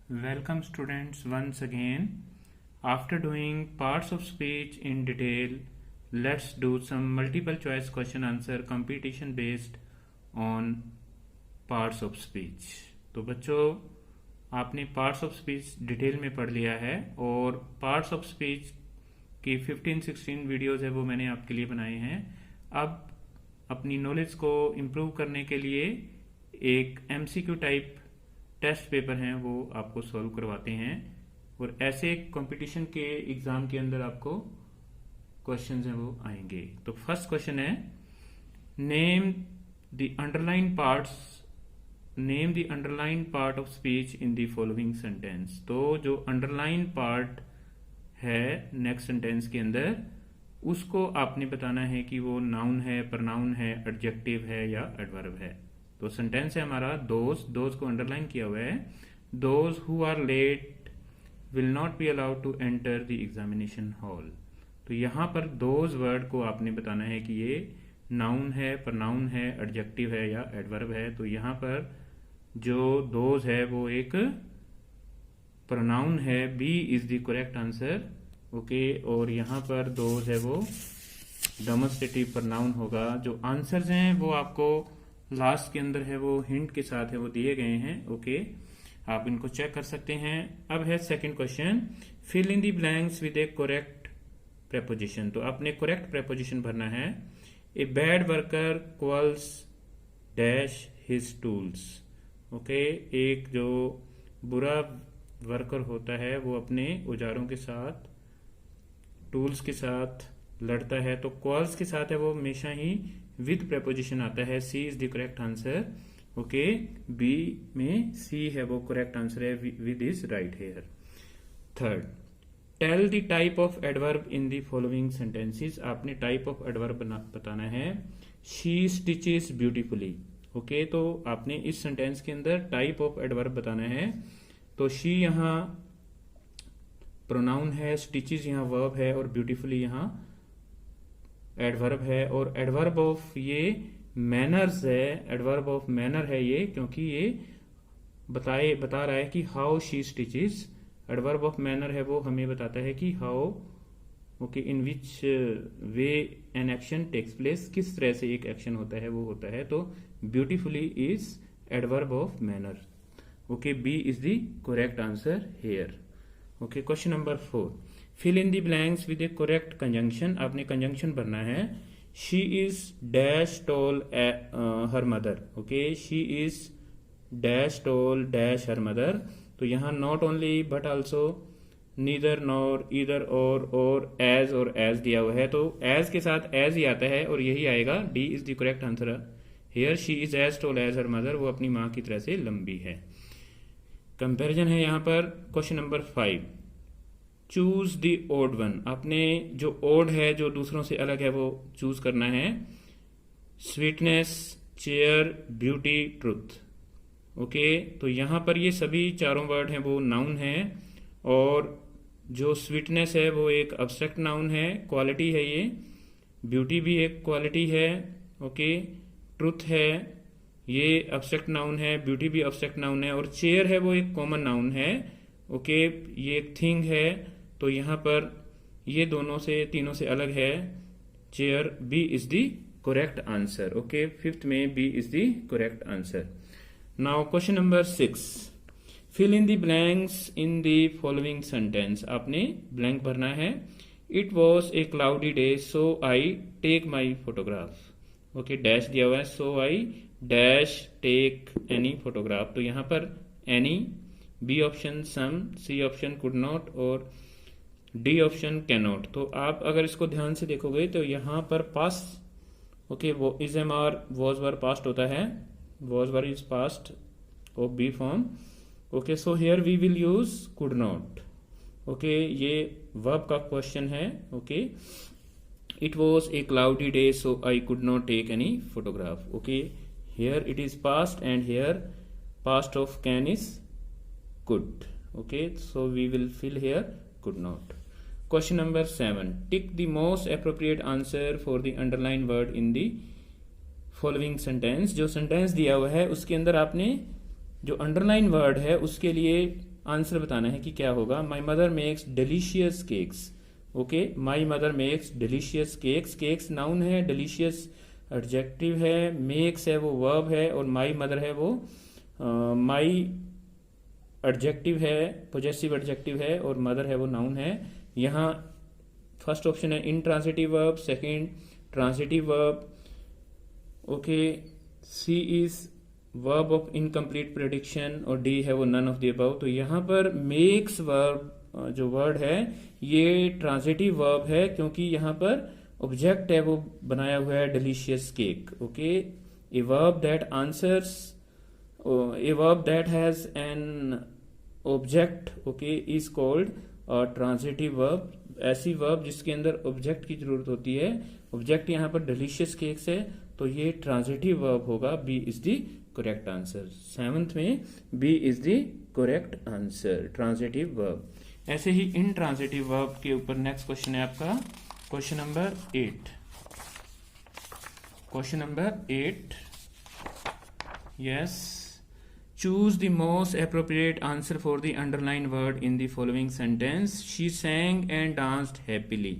Welcome students once again. After doing parts of speech in detail, let's do some multiple choice question answer competition based on parts of speech. तो बच्चों आपने parts of speech detail में पढ़ लिया है और parts of speech की 15-16 videos है वो मैंने आपके लिए बनाए हैं। अब अपनी नॉलेज को इम्प्रूव करने के लिए एक एमसीक्यू टाइप टेस्ट पेपर हैं वो आपको सॉल्व करवाते हैं और ऐसे कंपटीशन के एग्जाम के अंदर आपको क्वेश्चंस हैं वो आएंगे। तो फर्स्ट क्वेश्चन है name the underline part of speech in the following sentence. तो जो अंडरलाइन पार्ट है नेक्स्ट सेंटेंस के अंदर उसको आपने बताना है कि वो नाउन है, प्रनाउन है, एडजेक्टिव है या एडवर्ब है। तो सेंटेंस है हमारा दोज को अंडरलाइन किया हुआ है। Those who are late will not be allowed to enter the examination hall. तो यहाँ पर दोज वर्ड को आपने बताना है कि ये नाउन है, प्रनाउन है, एडजेक्टिव है या एडवर्ब है। तो यहाँ पर जो दोज है वो एक प्रनाउन है, B is the correct answer. Okay, और यहाँ पर दोज है वो डेमोन्स्ट्रेटिव प्रनाउन होगा। जो आंसर्स हैं वो आपको लास्ट के अंदर है वो हिंट के साथ है वो दिए गए हैं। ओके, आप इनको चेक कर सकते हैं। अब है second question, fill in the blanks with a correct preposition. तो आपने करेक्ट प्रेपोजिशन भरना है। A bad worker calls dash his tools. Okay, एक जो बुरा वर्कर होता है वो अपने औजारों के साथ, टूल्स के साथ लड़ता है। तो कॉल्स के साथ है वो हमेशा ही विद प्रेपोजिशन आता है। C is the correct answer. Okay, B में सी है वो करेक्ट आंसर है, with is right here. Third, tell the type of adverb in the following sentences. आपने टाइप ऑफ एडवर्ब बताना है। She stitches beautifully. ओके, तो आपने इस सेंटेंस के अंदर टाइप ऑफ एडवर्ब बताना है। तो शी यहाँ प्रोनाउन है, स्टिचेस यहाँ वर्ब है और ब्यूटीफुली यहाँ एडवर्ब है। और एडवर्ब ऑफ ये मैनर्स है, एडवर्ब ऑफ मैनर है ये, क्योंकि ये बता रहा है कि how she stitches. Adverb of manner है वो हमें बताता है कि how, okay, in which way an action takes place, किस तरह से एक एक्शन होता है वो होता है। तो beautifully is adverb of manner. Okay, B is the correct answer here. Okay, question number 4, fill in the blanks with a correct conjunction. आपने कंजंक्शन भरना है। She is dash tall her mother. Okay, she is dash tall dash her mother. तो यहाँ not only but also, neither, nor, either, और as दिया हुआ है। तो एज के साथ एज ही आता है और यही आएगा। D is the correct answer here. She is as tall as her mother, वो अपनी माँ की तरह से लंबी है। कंपैरिजन है यहाँ पर। Question number 5, choose the odd one. आपने जो ओड है, जो दूसरों से अलग है, वो चूज करना है। Sweetness, chair, beauty, truth. Okay, तो यहाँ पर ये सभी चारों वर्ड हैं वो नाउन है और जो स्वीटनेस है वो एक अब्स्ट्रैक्ट नाउन है, क्वालिटी है ये। ब्यूटी भी एक क्वालिटी है। ओके, ट्रुथ है ये अब्स्ट्रैक्ट नाउन है, ब्यूटी भी अब्स्ट्रैक्ट नाउन है। और चेयर है वो एक कॉमन नाउन है। ओके, ये एक थिंग है। तो यहाँ पर ये तीनों से अलग है। Chair, B is the correct answer. Okay, fifth में B is the correct answer. Now question number 6, fill in the blanks in the following sentence. आपने ब्लैंक भरना है। It was a cloudy day so I take my photograph. Okay, dash दिया हुआ है, so I dash take any photograph. तो यहाँ पर any, B option some, C option could not और डी ऑप्शन कैन नॉट। तो आप अगर इसको ध्यान से देखोगे तो यहाँ पर पास, ओके, वो is am are was were past होता है। Was were is past of be form. Okay, so here we will use could not. Okay, ये वर्ब का क्वेश्चन है। Okay, it was a cloudy day so I could not take any photograph. Okay, here it is past and here past of can is could. Okay, so we will fill here could not. Question number 7, tick the most appropriate answer for the underlined word in the following sentence। जो sentence दिया हुआ है उसके अंदर आपने जो underline word है उसके लिए आंसर बताना है कि क्या होगा। My mother makes delicious cakes. Okay, my mother makes delicious cakes. Cakes noun है, डिलीशियस एडजेक्टिव है, मेक्स है वो वर्ब है, और माई मदर है वो माई एडजेक्टिव है, पोजेसिव एडजेक्टिव है, और मदर है वो नाउन है। यहाँ फर्स्ट ऑप्शन है intransitive verb, second transitive verb. Okay, C is verb of incomplete prediction, और डी है वो नन ऑफ द अबव। तो यहाँ पर मेक्स वर्ब जो वर्ड है ये ट्रांसिटिव वर्ब है, क्योंकि यहाँ पर ऑब्जेक्ट है वो बनाया हुआ है delicious cake. Okay, a verb that answers, a verb that has an object, okay, is called transitive verb. ऐसी वर्ब जिसके अंदर ऑब्जेक्ट की जरूरत होती है, ऑब्जेक्ट यहाँ पर डिलीशियस केक्स है, तो ये ट्रांसिटिव वर्ब होगा। B is the correct answer. 7th में B is the correct answer, transitive verb. ऐसे ही इन ट्रांसिटिव वर्ब के ऊपर नेक्स्ट क्वेश्चन है आपका question number 8। Question number 8, yes, choose the most appropriate answer for the underline word in the following sentence. She सैंग and danced happily.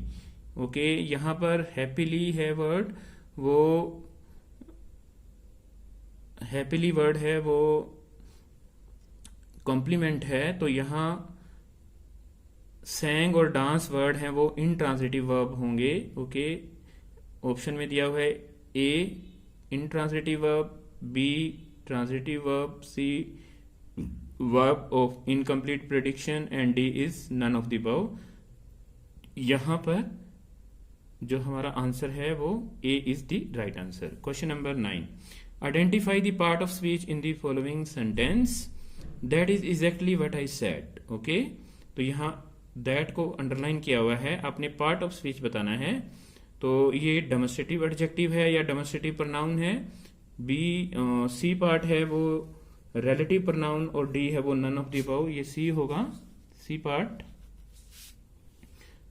Okay, यहाँ पर happily है word, वो हैप्पीली वर्ड है वो कॉम्प्लीमेंट है, तो यहाँ सैंग और डांस वर्ड है वो इंट्रांसिटिव वर्ब होंगे। ओके, ऑप्शन में दिया हुआ है A intransitive verb, B transitive verb, C verb of incomplete prediction, and D is none of the above. यहां पर जो हमारा आंसर है वो A is the right answer. Question number 9, identify the part of speech in the following sentence. That is exactly what I said. Okay, तो यहाँ that को underline किया हुआ है, आपने पार्ट ऑफ स्पीच बताना है। तो ये डेमोन्स्ट्रेटिव एडजेक्टिव है या डेमोन्स्ट्रेटिव प्रोनाउन है। बी सी पार्ट है वो रिलेटिव प्रोनाउन, और डी है वो नन ऑफ द अबव। ये सी होगा, सी पार्ट।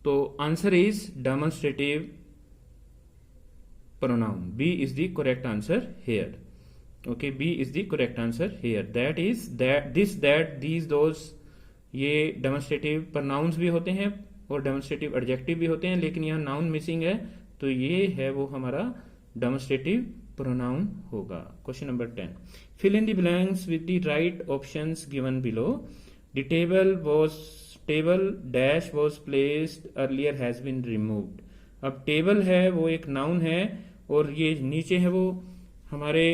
तो answer is demonstrative pronoun. B is the correct answer here. Okay, B is the correct answer here. That is, that, this, that, these, those, ये demonstrative pronouns भी होते हैं और demonstrative adjective भी होते हैं, लेकिन यहाँ नाउन मिसिंग है, तो ये है वो हमारा डेमोन्स्ट्रेटिव प्रोनाउन होगा। Question number 10, fill in the blanks with the right options given below. The table dash was placed earlier has been removed. अब टेबल है वो एक नाउन है, और ये नीचे है वो हमारे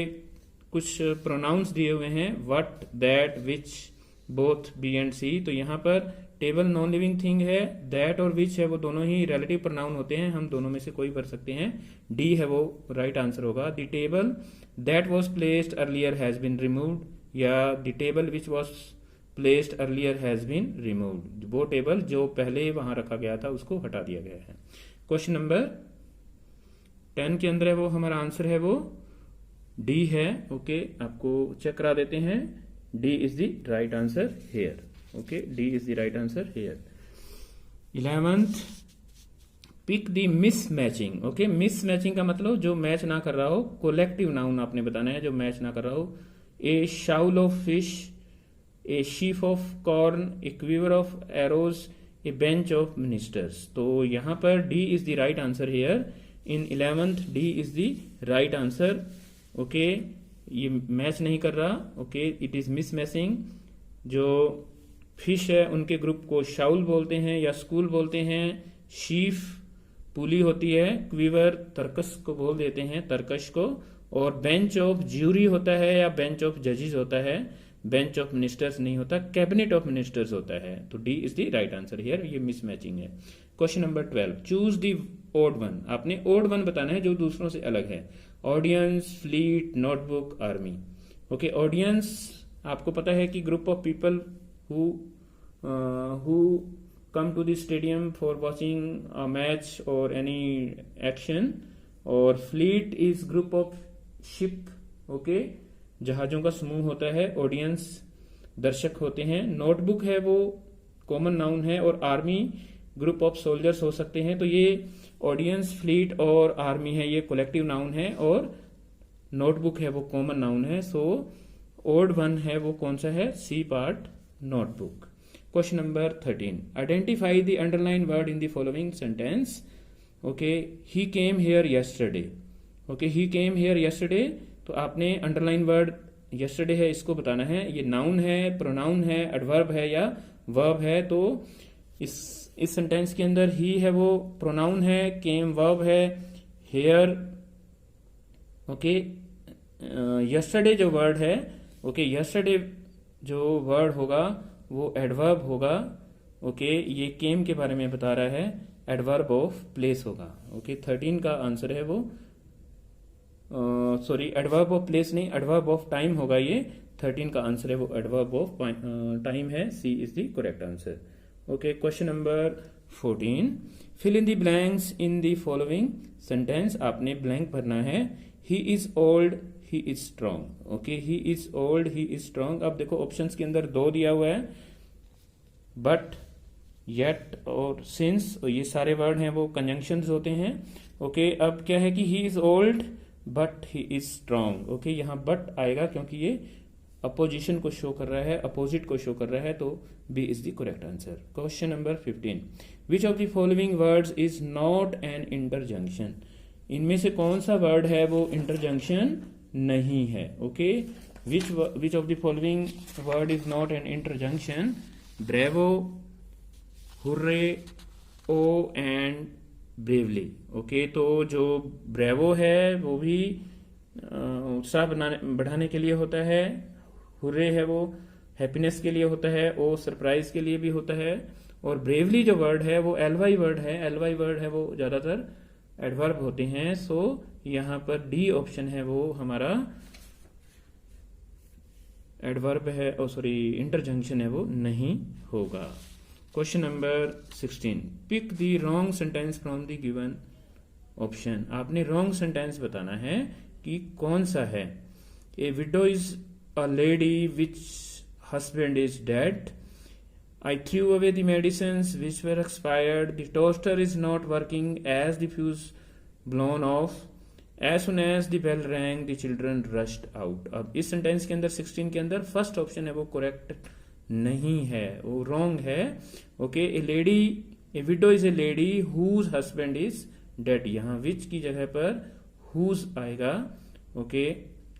कुछ प्रोनाउंस दिए हुए हैं, what, that, which, both, B and C. तो यहाँ पर टेबल नॉन लिविंग थिंग है, दैट और विच है वो दोनों ही रिलेटिव प्रोनाउन होते हैं, हम दोनों में से कोई भर सकते हैं। डी है वो राइट आंसर होगा। The table that was placed earlier has been removed, या the table which was placed earlier has been removed. वो टेबल जो पहले वहां रखा गया था उसको हटा दिया गया है। क्वेश्चन नंबर 10 के अंदर है वो हमारा आंसर है वो डी है। ओके, आपको चेक करा देते हैं। D is the right answer here. Okay, D is the right answer here. 11th, pick the mismatching. Okay, mismatching का मतलब जो मैच ना कर रहा हो, कोलेक्टिव नाउन आपने बताना है जो मैच ना कर रहा हो। A shoal of fish, a sheaf of corn, a quiver of arrows, a bench of ministers. तो यहां पर D is the right answer here. In 11th D is the right answer. Okay, ये match नहीं कर रहा। Okay, it is mismatching. जो fish है उनके ग्रुप को शाउल बोलते हैं या स्कूल बोलते हैं, शीफ पुली होती है, क्वीवर तरकस को बोल देते हैं, तरकश को, और बेंच ऑफ ज्यूरी होता है या बेंच ऑफ जजेस होता है, बेंच ऑफ मिनिस्टर्स नहीं होता, कैबिनेट ऑफ मिनिस्टर्स होता है। तो D is the right answer here. ये मिस मैचिंग है। Question number 12, choose the odd one. आपने ओड वन बताना है जो दूसरों से अलग है। Audience, fleet, notebook, army. Okay, audience आपको पता है कि group of people who come to the stadium for watching a match or any action, और fleet is group of ship, okay, जहाजों का समूह होता है। ऑडियंस दर्शक होते हैं। नोटबुक है वो कॉमन नाउन है, और आर्मी ग्रुप ऑफ सोल्जर्स हो सकते हैं। तो ये ऑडियंस, फ्लीट और आर्मी है, ये कलेक्टिव नाउन है, और नोटबुक है वो कॉमन नाउन है। सो ओड वन है वो कौन सा है? C part notebook. Question number 13. Identify the underlined word in the following sentence. Okay, he came here yesterday. Okay, he came here yesterday. तो आपने अंडरलाइन वर्ड yesterday है, इसको बताना है ये नाउन है, प्रोनाउन है, एडवर्ब है या वर्ब है। तो इस सेंटेंस के अंदर ही है वो प्रोनाउन है, केम वर्ब है, हेयर ओके, यस्टरडे जो वर्ड है ओके, यस्टरडे जो वर्ड होगा वो एडवर्ब होगा। ओके, ये केम के बारे में बता रहा है, एडवर्ब ऑफ प्लेस होगा। ओके, 13 का आंसर है वो सॉरी एडवर्ब ऑफ प्लेस नहीं, एडवर्ब ऑफ टाइम होगा ये। 13 का आंसर है वो एडवर्ब ऑफ टाइम है। C is the correct answer. Okay, question number 14, fill in the blanks in the following sentence. आपने ब्लैंक भरना है। He is old, he is strong. Okay, he is old, he is strong. अब देखो options के अंदर दो दिया हुआ है, बट, येट और सिंस, और ये सारे वर्ड हैं वो कंजंक्शंस होते हैं। ओके, अब क्या है कि ही is old but he is strong. Okay, यहाँ बट आएगा क्योंकि ये अपोजिशन को शो कर रहा है, अपोजिट को शो कर रहा है, तो B is the correct answer. Question number 15, which of the following words is not an interjection. इनमें से कौन सा वर्ड है वो इंटरजंक्शन नहीं है। Okay, which of the following word is not an interjection. Bravo, hurray, O and bravely. Okay, तो जो ब्रेवो है वो भी उत्साह बढ़ाने के लिए होता है, हुर्रे है वो हैप्पीनेस के लिए होता है, ओ सरप्राइज के लिए भी होता है, और ब्रेवली जो वर्ड है वो एलवाई वर्ड है। एलवाई वर्ड है वो ज्यादातर एडवर्ब होते हैं। सो यहां पर डी ऑप्शन है वो हमारा एडवर्ब है, ओ सॉरी इंटरजंक्शन है वो नहीं होगा। Question number 16, pick the wrong sentence from the given option. आपने रॉन्ग सेंटेंस बताना है कि कौन सा है। A widow is a lady which husband is dead. I threw away the medicines which were expired. The toaster is not working as the fuse blown off. As soon as the bell rang the children rushed out. अब इस sentence के अंदर 16 के अंदर first option है वो correct नहीं है, वो रॉन्ग है। Okay, a lady, a widow is a lady whose husband is dead. यहां विच की जगह पर हुज आएगा। ओके,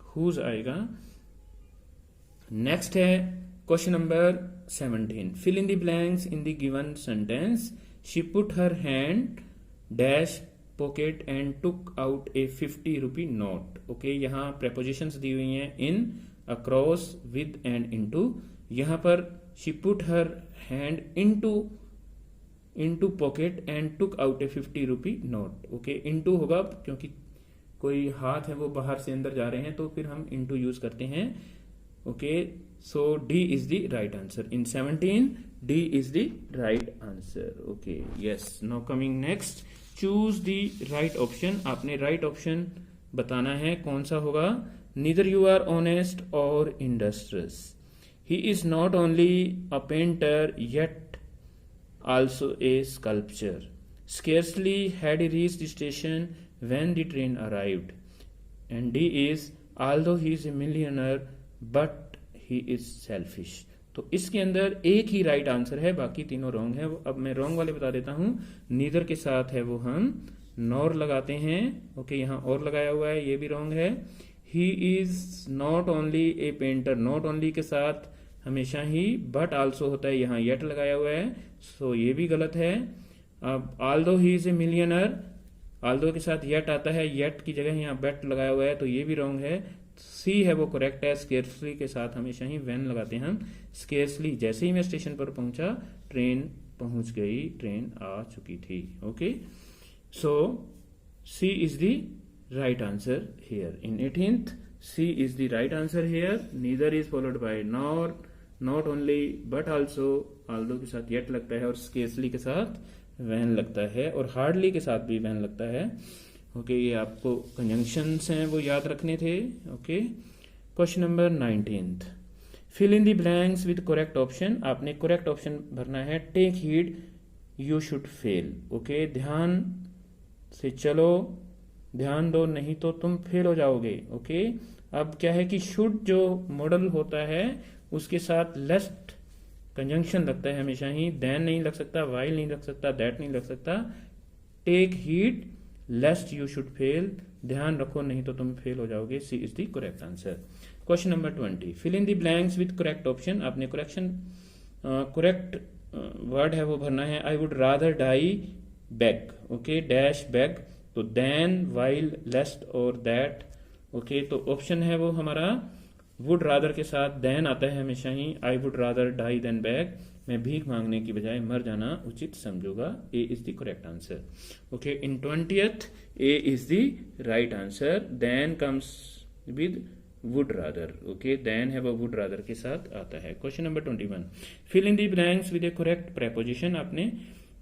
हुज आएगा। नेक्स्ट है question number 17, fill in the blanks in the given sentence. She put her hand dash pocket and took out a 50 rupee note. Okay, यहां prepositions दी हुई हैं, in, across, with and into. यहां पर she put her hand into pocket and took out a 50 rupee note. Okay, into होगा क्योंकि कोई हाथ है वो बाहर से अंदर जा रहे हैं, तो फिर हम इनटू यूज करते हैं। Okay, so D is the right answer. In 17 D is the right answer. Okay, yes, now coming next, choose the right option. आपने राइट ऑप्शन बताना है कौन सा होगा। नीदर यू आर ऑनेस्ट और industrious. He is not only a painter yet also a sculptor. Scarcely had he reached the station when the train arrived. And D is, although he is a millionaire but he is selfish. तो इसके अंदर एक ही right answer है, बाकी तीनों wrong है। अब मैं रॉन्ग वाले बता देता हूं। नीदर के साथ है वो हम नॉर लगाते हैं। ओके, यहां और लगाया हुआ है, ये भी रॉन्ग है। He is not only A painter, not only के साथ हमेशा ही बट आल्सो होता है, यहाँ येट लगाया हुआ है, सो ये भी गलत है। अब Aldous he is a millionaire, Aldous के साथ येट आता है, येट की जगह यहाँ बेट लगाया हुआ है, तो ये भी रॉन्ग है। सी है वो करेक्ट है। स्केर्सली के साथ हमेशा ही व्हेन लगाते हैं हम। स्केर्सली, जैसे ही मैं स्टेशन पर पहुंचा ट्रेन पहुंच गई, ट्रेन आ चुकी थी। Okay, so C is the right answer here. In 18th, C is the right answer here. Neither is followed by nor, not only but also, although के साथ yet लगता है, और scarcely के साथ when लगता है, और hardly के साथ भी when लगता है। ओके, ये आपको conjunctions हैं वो याद रखने थे। Okay, question number 19th, fill in the blanks with correct option। आपने correct option भरना है। take heed you should fail। Okay, ध्यान से चलो, ध्यान दो, नहीं तो तुम फेल हो जाओगे। ओके, अब क्या है कि शुड जो मॉडल होता है उसके साथ लेस्ट कंजंक्शन लगता है हमेशा ही, देन नहीं लग सकता, वाइल नहीं लग सकता, दैट नहीं लग सकता। Take heed lest you should fail, ध्यान रखो नहीं तो तुम फेल हो जाओगे। C is the correct answer. Question number 20, fill in the blanks with correct option. आपने करेक्ट वर्ड है वो भरना है। I would rather die beg, okay, dash beg, तो देन, वाइल, लेस्ट और दैट, ओके। तो ऑप्शन है वो हमारा वुड रादर के साथ देन आता है हमेशा ही। I would rather die than beg, मैं भीख मांगने की बजाय मर जाना उचित समझूंगा। A is the correct answer, okay. In 20th A is the right answer. Than comes with would rather, okay, than है वो वुड रादर के साथ आता है। Question number 21, fill in the blanks with a correct preposition. आपने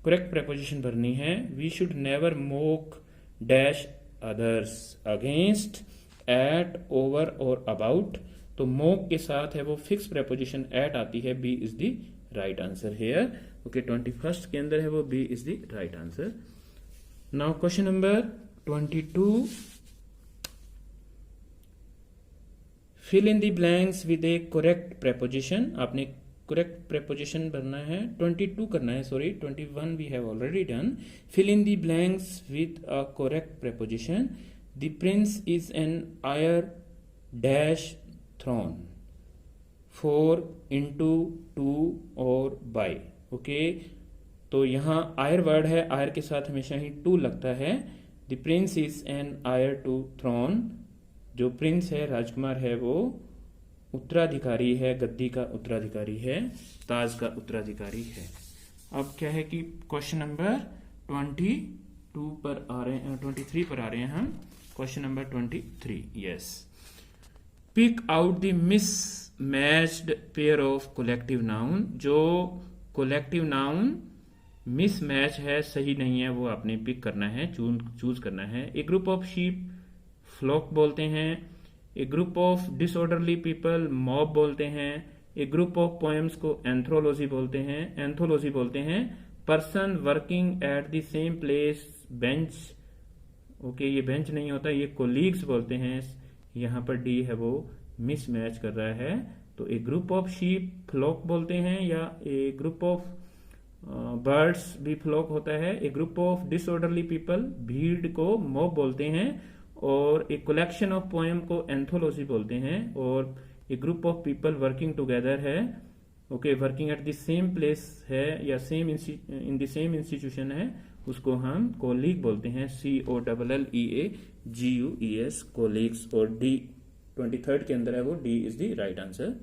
correct preposition भरनी है। We should never mock dash others, against, at, over और अबाउट। तो मोक के साथ है वो फिक्स प्रेपोजिशन एट आती है। B is the right answer here, okay. 21st के अंदर है वो B is the right answer. Now question number 22, fill in the blanks with a correct preposition. आपने करेक्ट प्रेपोजिशन भरना है, 22 करना है, sorry 21 we have already done. Fill in the blanks with a correct preposition. The prince is an heir dash throne, for, into, to और by, okay. तो यहां आयर word है, आयर के साथ हमेशा ही टू लगता है। The prince is an heir to throne, जो प्रिंस है, राजकुमार है, वो उत्तराधिकारी है, गद्दी का उत्तराधिकारी है, ताज का उत्तराधिकारी है। अब क्या है कि क्वेश्चन नंबर 22 पर आ रहे हैं, 23 पर आ रहे हैं हम। Question number 23, yes. Pick out the mismatched pair of collective noun. जो कलेक्टिव नाउन मिसमैच है, सही नहीं है, वो आपने पिक करना है, चूज करना है। A group of sheep flock बोलते हैं। A group of disorderly people mob बोलते हैं। ए ग्रुप ऑफ पोएम्स को एंथ्रोलॉजी बोलते हैं। Person working at the same place bench, okay, ये बेंच नहीं होता, ये कोलीग्स बोलते हैं। यहाँ पर डी है वो मिसमैच कर रहा है। तो a group of sheep flock बोलते हैं, या ए ग्रुप ऑफ बर्ड्स भी फ्लॉक होता है। A group of disorderly people भीड़ को मॉब बोलते हैं। और एक कलेक्शन ऑफ पोएम को एंथोलॉजी बोलते हैं। और एक group of people working together है, okay, working at the same place है या same in the same institution है, उसको हम कोलीग बोलते हैं। COLLEAGUES, colleagues. और डी 23rd के अंदर है वो, D is the right answer,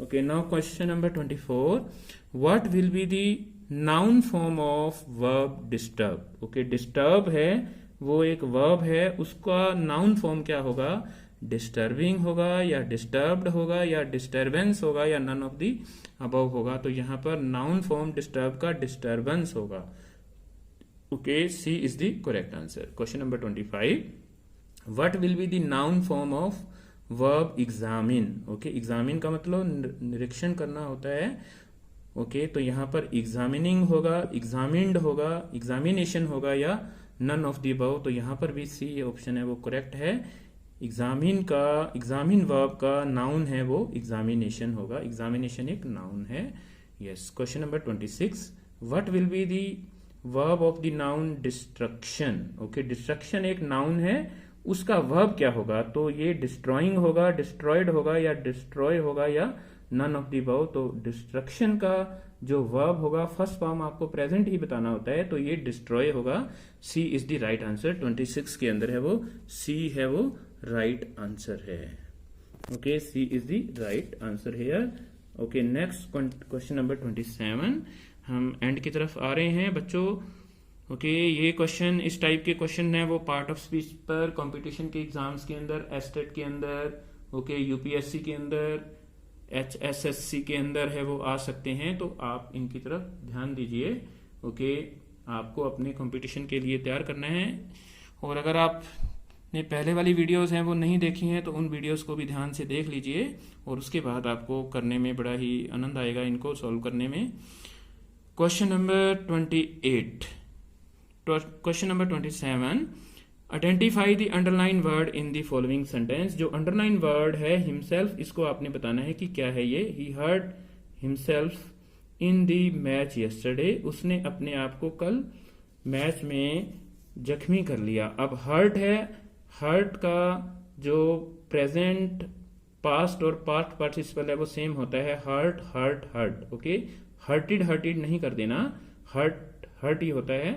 okay. Now question number 24, what will be the noun form of verb disturb, okay. Disturb है वो एक वर्ब है, उसका नाउन फॉर्म क्या होगा? डिस्टर्बिंग होगा, या डिस्टर्ब्ड होगा, या डिस्टर्बेंस होगा, या नन ऑफ दी अबव होगा। तो यहां पर नाउन फॉर्म डिस्टर्ब का डिस्टर्बेंस होगा, okay. C is the correct answer. Question number 25, what will be the noun form of verb examine, okay. Examine का मतलब निरीक्षण करना होता है, ओके। तो यहां पर एग्जामिनिंग होगा, एग्जामिन्ड होगा, एग्जामिनेशन होगा, या नन ऑफ दी अबव। तो यहां पर भी सी ऑप्शन है वो करेक्ट है। एग्जामिन वर्ब का नाउन है वो एग्जामिनेशन होगा, एग्जामिनेशन एक नाउन है, yes. Question number 26, what will be the verb of the noun destruction, okay. Destruction एक नाउन है, उसका वर्ब क्या होगा? तो ये डिस्ट्रॉइंग होगा, डिस्ट्रॉयड होगा, या डिस्ट्रॉय होगा, या नन ऑफ दी अबव। तो डिस्ट्रक्शन का जो वर्ब होगा, फर्स्ट फॉर्म आपको प्रेजेंट ही बताना होता है, तो ये डिस्ट्रॉय होगा। C is the right answer. 26 के अंदर है वो, सी है वो राइट आंसर है, okay. C is the right answer here, okay. Next question number 27, हम एंड की तरफ आ रहे हैं बच्चों, ओके। ये क्वेश्चन, इस टाइप के क्वेश्चन है वो पार्ट ऑफ स्पीच पर कंपटीशन के एग्जाम्स के अंदर, एस्टेट के अंदर, ओके, यूपीएससी के अंदर, HSSC के अंदर है वो आ सकते हैं। तो आप इनकी तरफ ध्यान दीजिए, ओके। आपको अपने कंपटीशन के लिए तैयार करना है। और अगर आपने पहले वाली वीडियोस हैं वो नहीं देखी हैं, तो उन वीडियोस को भी ध्यान से देख लीजिए, और उसके बाद आपको करने में बड़ा ही आनंद आएगा इनको सॉल्व करने में। Question number 28, question number 27, identify the underline word in the following sentence. जो अंडरलाइन वर्ड है हिमसेल्फ, इसको आपने बताना है कि क्या है ये। He hurt himself in the match yesterday, उसने अपने आप को कल मैच में जख्मी कर लिया। अब हर्ट है, हर्ट का जो प्रेजेंट, पास्ट और पास्ट पार्टिसिपल है वो सेम होता है, हर्ट हर्ट हर्ट। ओके, हर्टिड हर्टिड नहीं कर देना, हर्ट हर्ट ही होता है।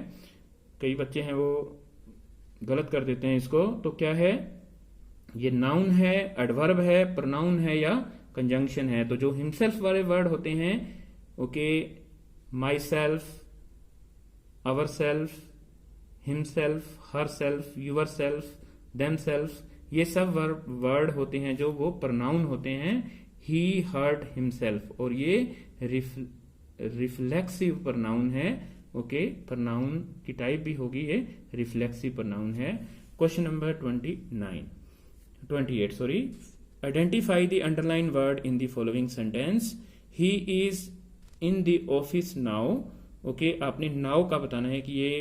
कई बच्चे हैं वो गलत कर देते हैं इसको। तो क्या है, ये नाउन है, एडवर्ब है, प्रोनाउन है या कंजंक्शन है। तो जो हिमसेल्फ वाले वर्ड होते हैं, okay, myself, ourself, himself, herself, yourself, themself, ये सब वर्ड होते हैं जो वो प्रोनाउन होते हैं। ही हर्ट हिमसेल्फ, और ये रिफ्लेक्सिव प्रोनाउन है। ओके, प्रोनाउन की टाइप भी होगी, ये रिफ्लेक्सिव प्रोनाउन है। Question number 28 sorry. Identify the underline word in the following sentence. He is in the office now. Okay, आपने नाउ का बताना है कि ये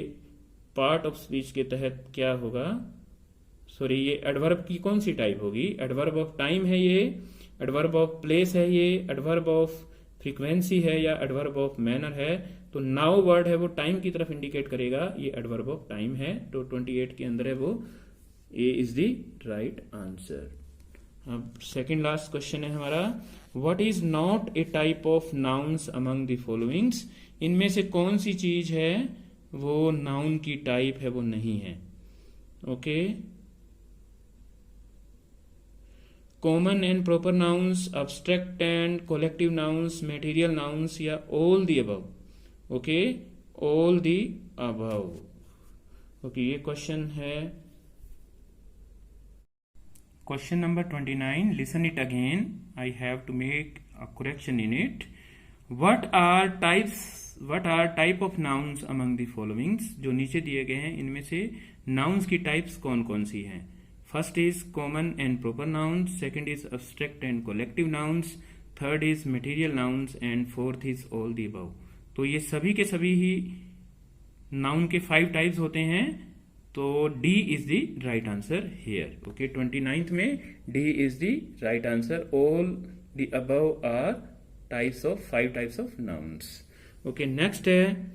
पार्ट ऑफ स्पीच के तहत क्या होगा। सॉरी, ये एडवर्ब की कौन सी टाइप होगी। एडवर्ब ऑफ टाइम है ये, एडवर्ब ऑफ प्लेस है ये, एडवर्ब ऑफ फ्रीक्वेंसी है या एडवर्ब ऑफ मैनर है। तो नाउ वर्ड है वो टाइम की तरफ इंडिकेट करेगा, ये एडवर्ब ऑफ टाइम है। तो 28 के अंदर है वो, A is the right answer. अब सेकेंड लास्ट क्वेश्चन है हमारा, what is not a type of nouns among the followings. इनमें से कौन सी चीज है वो नाउन की टाइप है, वो नहीं है। Okay, common and proper nouns, abstract and collective nouns, material nouns या all the above. Okay, all the above. Okay, ये क्वेश्चन है question number 29। Listen it again, I have to make a correction in it. What are type of nouns among the followings. जो नीचे दिए गए हैं इनमें से नाउन्स की टाइप्स कौन कौन सी हैं। First is common and proper nouns, second is abstract and collective nouns, third is material nouns and fourth is all the above. तो ये सभी के सभी ही नाउन के 5 टाइप्स होते हैं। तो D is the right answer here. Okay, 29th में D is the right answer. All the above are types of 5 types of nouns. Okay, next है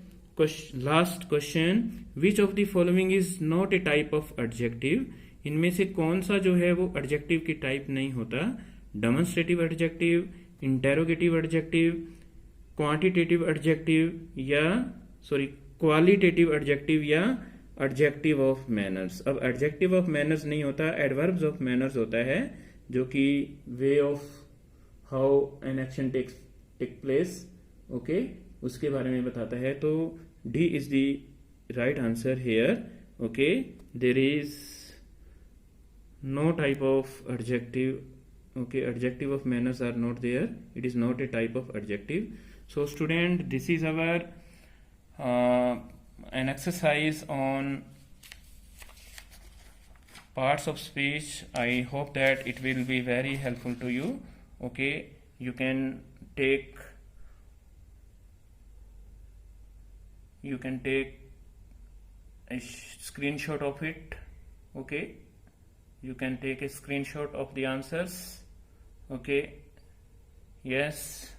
last question, which of the following is not a type of adjective. इनमें से कौन सा जो है वो adjective की टाइप नहीं होता। Demonstrative adjective, interrogative adjective, quantitative adjective या सॉरी क्वालिटेटिव एडजेक्टिव या एडजेक्टिव ऑफ मैनर्स। अब एडजेक्टिव ऑफ मैनर्स नहीं होता, एडवर्ब्स ऑफ मैनर्स होता है, जो कि way of how an action take place. Okay, उसके बारे में बताता है। तो D is the right answer here. Okay, there is no type of adjective. Okay, adjective of manners are not there, it is not a type of adjective. So student, this is our an exercise on parts of speech. I hope that it will be very helpful to you. Okay, you can take a screenshot of it. Okay, you can take a screenshot of the answers. Okay, yes.